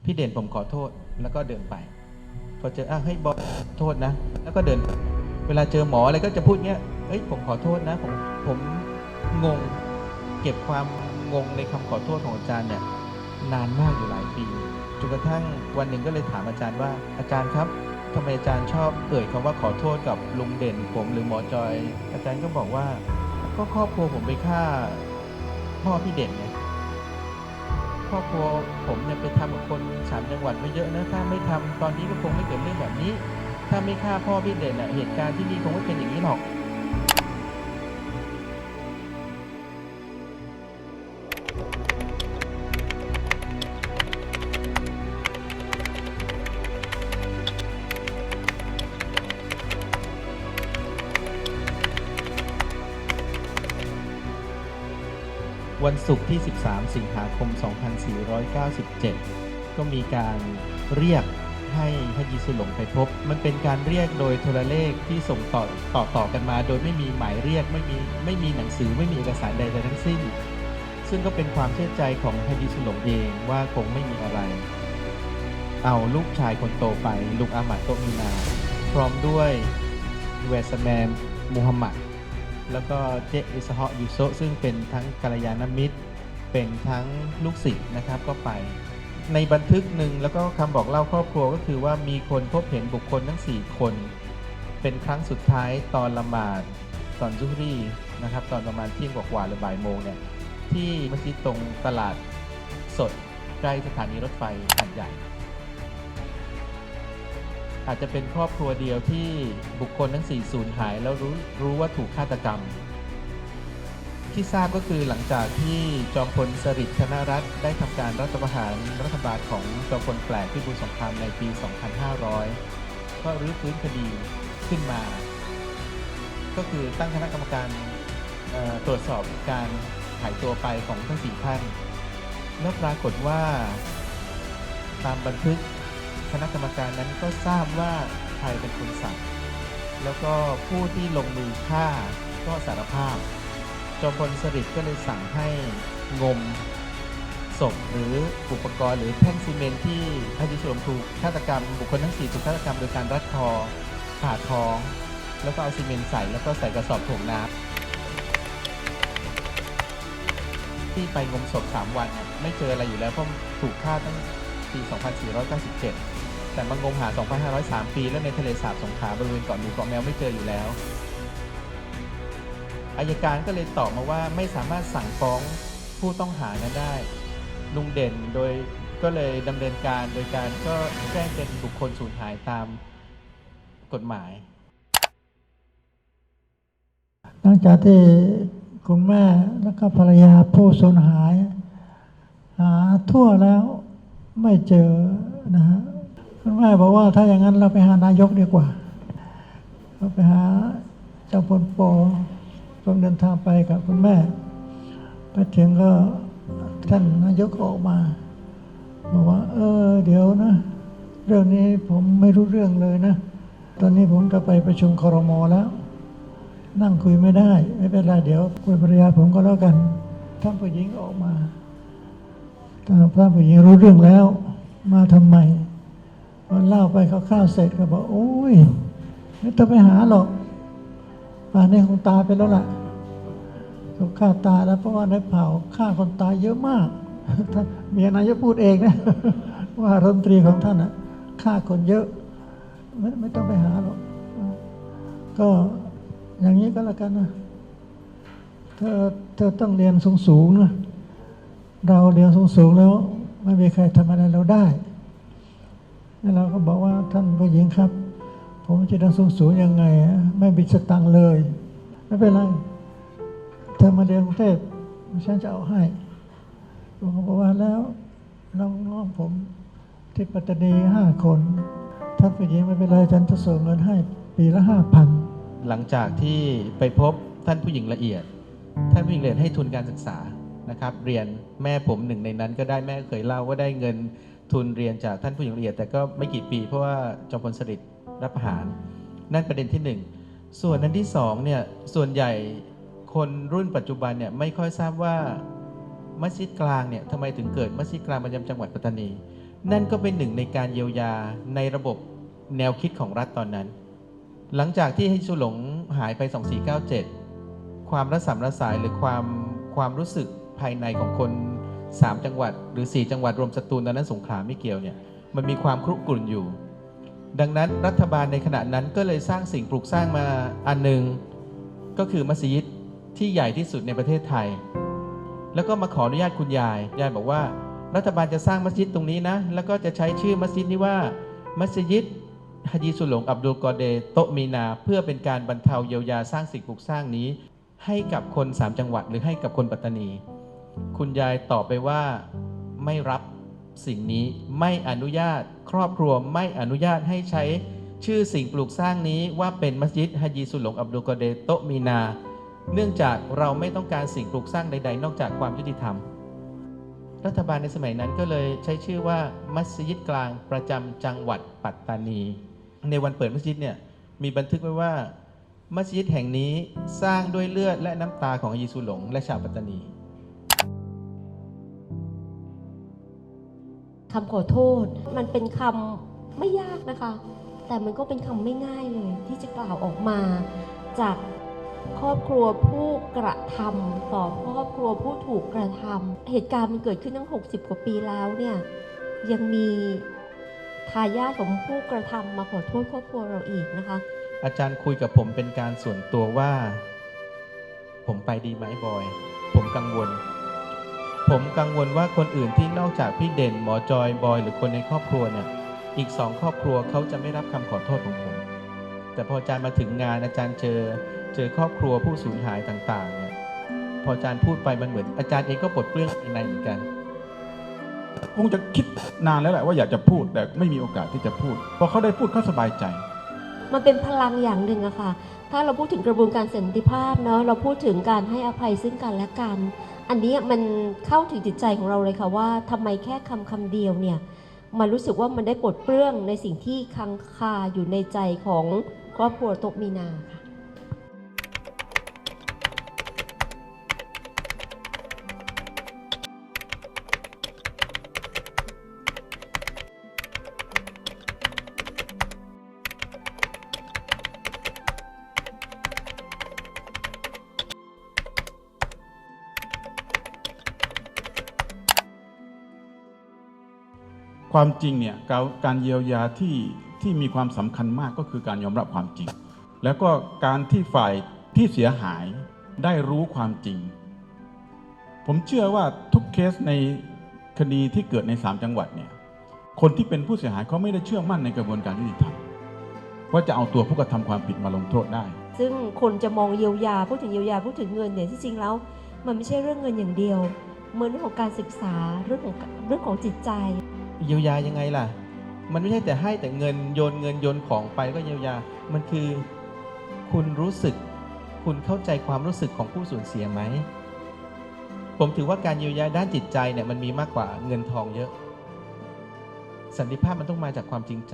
พี่เด่นผมขอโทษแล้วก็เดินไปพอเจอให้บอกโทษนะแล้วก็เดินเวลาเจอหมออะไรก็จะพูดเงี้ยผมขอโทษนะผมงงเก็บความงงในคำขอโทษของอาจารย์เนี่ยนานมากอยู่หลายปีจนกระทั่งวันหนึ่งก็เลยถามอาจารย์ว่าอาจารย์ครับทำไมอาจารย์ชอบเอ่ยคำว่าขอโทษกับลุงเด่นผมหรือหมอจอยอาจารย์ก็บอกว่าก็ครอบครัวผมไปฆ่าพ่อพี่เด่นไงครอบครัวผมเนี่ยไปทำกับคน3 จังหวัดมาเยอะนะถ้าไม่ทำตอนนี้ก็คงไม่เกิดเรื่องแบบนี้ถ้าไม่ฆ่าพ่อพี่เด่นเหตุการณ์ที่นี่คงไม่เป็นอย่างนี้หรอกวันศุกร์ที่13 สิงหาคม 2497 ก็มีการเรียกให้ฮัจญิสุหลงไปพบมันเป็นการเรียกโดยโทรเลขที่ส่งต่อกันมาโดยไม่มีหมายเรียกไม่มีหนังสือไม่มีเอกสารใดๆทั้งสิ้นซึ่งก็เป็นความเชื่อใจของฮัจญิสุหลงเองว่าคงไม่มีอะไรเอาลูกชายคนโตไปลุงอามัดโตมีนาพร้อมด้วยเวสแมนมูฮัมหมัดแล้วก็เจอิสฮะยูโซซึ่งเป็นทั้งกัลยาณมิตรเป็นทั้งลูกศิษย์นะครับก็ไปในบันทึกหนึ่งแล้วก็คำบอกเล่าครอบครัวก็คือว่ามีคนพบเห็นบุคคลทั้ง4 คนเป็นครั้งสุดท้ายตอนละหมาดตอนซุฮรีนะครับตอนประมาณเที่ยงกว่าหรือบ่ายโมงเนี่ยที่มัสยิดตรงตลาดสดใกล้สถานีรถไฟหาดใหญ่อาจจะเป็นครอบครัวเดียวที่บุคคลทั้ง4สูญหายแล้วรู้ว่าถูกฆาตกรรมที่ทราบก็คือหลังจากที่จอมพลสฤษดิ์ธนรัตน์ได้ทำการรัฐประหารรัฐบาลของจอมพลแปลกพิบูลสงครามในปี 2500 ก็รื้อฟื้นคดีขึ้นมาก็คือตั้งคณะกรรมการตรวจสอบการหายตัวไปของทั้ง4 ท่านแล้วปรากฏว่าตามบันทึกคณะกรรมการนั้นก็ทราบว่าใครเป็นคนสั่งแล้วก็ผู้ที่ลงมือฆ่าก็สารภาพจอมพลสฤษดิ์ก็เลยสั่งให้งมศพหรืออุปกรณ์หรือแท่งซีเมนต์ที่ฮัจญิสุหลงถูกฆาตกรรมบุคคลทั้ง4ถูกฆาตกรรมโดยการรัดคอผ่าท้องแล้วก็เอาซีเมนต์ใส่แล้วก็ใส่กระสอบถ่วงน้ำที่ไปงมศพ3 วันไม่เจออะไรอยู่แล้วเพราะถูกฆ่าตั้งปี 2497 แต่มางมหา 2503 ปีแล้วในทะเลสาบสงขลาบริเวณเกาะหนูเกาะแมวไม่เจออยู่แล้วอัยการก็เลยตอบมาว่าไม่สามารถสั่งฟ้องผู้ต้องหานั้นได้ลุงเด่นโดยก็เลยดำเนินการโดยการก็แจ้งเป็นบุคคลสูญหายตามกฎหมายหลังจากที่คุณแม่แล้วก็ภรรยาผู้สูญหายหาทั่วแล้วไม่เจอนะฮะคุณแม่บอกว่าถ้าอย่างนั้นเราไปหานายกดีกว่าเราไปหาเจ้าพลป.ต้องเดินทางไปกับคุณแม่ไปถึงก็ท่านนายกออกมาบอกว่าเดี๋ยวนะเรื่องนี้ผมไม่รู้เรื่องเลยนะตอนนี้ผมจะไปประชุมครม.แล้วนั่งคุยไม่ได้ไม่เป็นไรเดี๋ยวคุยภรรยาผมก็แล้วกันท่านผู้หญิงออกมาท่านผู้หญิงรู้เรื่องแล้วมาทำไมพอเล่าไปข้าวๆเสร็จก็บอกโอ้ยไม่ต้องไปหาหรอกป่านนี้คงตายไปแล้วล่ะถูกฆ่าตายแล้วเพราะว่าในเผ่าฆ่าคนตายเยอะมากท่านเมียนายกพูดเองนะว่ารัฐมนตรีของท่านฆ่าคนเยอะไม่ต้องไปหาหรอกก็อย่างนี้ก็แล้วกันนะเธอต้องเรียนสูงๆนะเราเรียนสูงๆแล้วไม่มีใครทำอะไรเราได้แล้วเราก็บอกว่าท่านผู้หญิงครับผมจะเรียนสูงๆยังไงไม่มีสตังค์เลยไม่เป็นไรเธอมาเรียนกรุงเทพฉันจะเอาให้ผมบอกว่าแล้วน้องผมที่ปัตตานี5 คนท่านผู้หญิงไม่เป็นไรฉันจะส่งเงินให้ปีละ 5,000 หลังจากที่ไปพบท่านผู้หญิงละเอียดท่านผู้หญิงละเอียดให้ทุนการศึกษานะครับเรียนแม่ผมหนึ่งในนั้นก็ได้แม่เคยเล่าว่าได้เงินทุนเรียนจากท่านผู้หญิงละเอียดแต่ก็ไม่กี่ปีเพราะว่าจอมพลสฤษดิ์รับประหารนั่นประเด็นที่1ส่วนนั้นที่2เนี่ยส่วนใหญ่คนรุ่นปัจจุบันเนี่ยไม่ค่อยทราบว่ามัสยิดกลางเนี่ยทำไมถึงเกิดมัสยิดกลางประจำจังหวัดปัตตานี นั่นก็เป็นหนึ่งในการเยียวยาในระบบแนวคิดของรัฐตอนนั้น หลังจากที่ฮิสุหลงหายไป 2497 ความระสำระสายหรือความรู้สึกภายในของคน3 จังหวัดหรือ4 จังหวัดรวมสตูลตอนนั้นสงขลาไม่เกี่ยวเนี่ยมันมีความครุกรุ่นอยู่ ดังนั้นรัฐบาลในขณะนั้นก็เลยสร้างสิ่งปลูกสร้างมาอันหนึ่งก็คือมัสยิดที่ใหญ่ที่สุดในประเทศไทยแล้วก็มาขออนุญาตคุณยายบอกว่ารัฐบาลจะสร้างมัสยิดตรงนี้นะแล้วก็จะใช้ชื่อมัสยิดนี้ว่ามัสยิดฮะจีสุหลงอับดุลกอเดร์โตะมีนาเพื่อเป็นการบรรเทาเยียวยาสร้างสิ่งปลูกสร้างนี้ให้กับคน3 จังหวัดหรือให้กับคนปัตตานีคุณยายตอบไปว่าไม่รับสิ่งนี้ไม่อนุญาตครอบครัวไม่อนุญาตให้ใช้ชื่อสิ่งปลูกสร้างนี้ว่าเป็นมัสยิดฮะจีสุหลงอับดุลกอเดร์โตะมีนาเนื่องจากเราไม่ต้องการสิ่งปลูกสร้างใดๆนอกจากความยุติธรรมรัฐบาลในสมัยนั้นก็เลยใช้ชื่อว่ามัสยิดกลางประจำจังหวัดปัตตานีในวันเปิดมัสยิดเนี่ยมีบันทึกไว้ว่ามัสยิดแห่งนี้สร้างด้วยเลือดและน้ำตาของฮะจีสุหลงและชาวปัตตานีคำขอโทษมันเป็นคำไม่ยากนะคะแต่มันก็เป็นคำไม่ง่ายเลยที่จะกล่าวออกมาจากครอบครัวผู้กระทำต่อครอบครัวผู้ถูกกระทำเหตุการณ์มันเกิดขึ้นตั้ง60 กว่าปีแล้วเนี่ยยังมีทายาทของผู้กระทำมาขอโทษครอบครัวเราอีกนะคะอาจารย์คุยกับผมเป็นการส่วนตัวว่าผมไปดีไหมบอยผมกังวลว่าคนอื่นที่นอกจากพี่เด่นหมอจอยบอยหรือคนในครอบครัวเนี่ยอีก2 ครอบครัวเขาจะไม่รับคำขอโทษของผมแต่พออาจารย์มาถึงงานอาจารย์เจอครอบครัวผู้สูญหายต่างๆเนี่ยพออาจารย์พูดไปมันเหมือนอาจารย์เองก็ปลดเปลื้องในเหมือนกันคงจะคิดนานแล้วแหละว่าอยากจะพูดแต่ไม่มีโอกาสที่จะพูดพอเขาได้พูดเขาสบายใจมันเป็นพลังอย่างหนึ่งอะค่ะถ้าเราพูดถึงกระบวนการสันติภาพเนาะเราพูดถึงการให้อภัยซึ่งกันและกันอันนี้มันเข้าถึงจิตใจของเราเลยค่ะว่าทำไมแค่คำเดียวเนี่ยมันรู้สึกว่ามันได้ปลดเปลื้องในสิ่งที่ค้างคาอยู่ในใจของครอบครัวโตะมีนาค่ะความจริงเนี่ยการเยียวยาที่มีความสำคัญมากก็คือการยอมรับความจริงแล้วก็การที่ฝ่ายที่เสียหายได้รู้ความจริงผมเชื่อว่าทุกเคสในคดีที่เกิดใน3 จังหวัดเนี่ยคนที่เป็นผู้เสียหายเขาไม่ได้เชื่อมั่นในกระบวนการยุติธรรมว่าจะเอาตัวผู้กระทำความผิดมาลงโทษได้ซึ่งคนจะมองเยียวยาพูดถึงเยียวยาพูดถึงเงินเนี่ยที่จริงแล้วมันไม่ใช่เรื่องเงินอย่างเดียวเหมือนเรื่องของการศึกษาเรื่องของจิตใจเยียวยายังไงล่ะมันไม่ใช่แต่ให้แต่เงินโยนของไปก็เยียวยามันคือคุณรู้สึกคุณเข้าใจความรู้สึกของผู้สูญเสียไหมผมถือว่าการเยียวยาด้านจิตใจเนี่ยมันมีมากกว่าเงินทองเยอะสันติภาพมันต้องมาจากความจริงใจ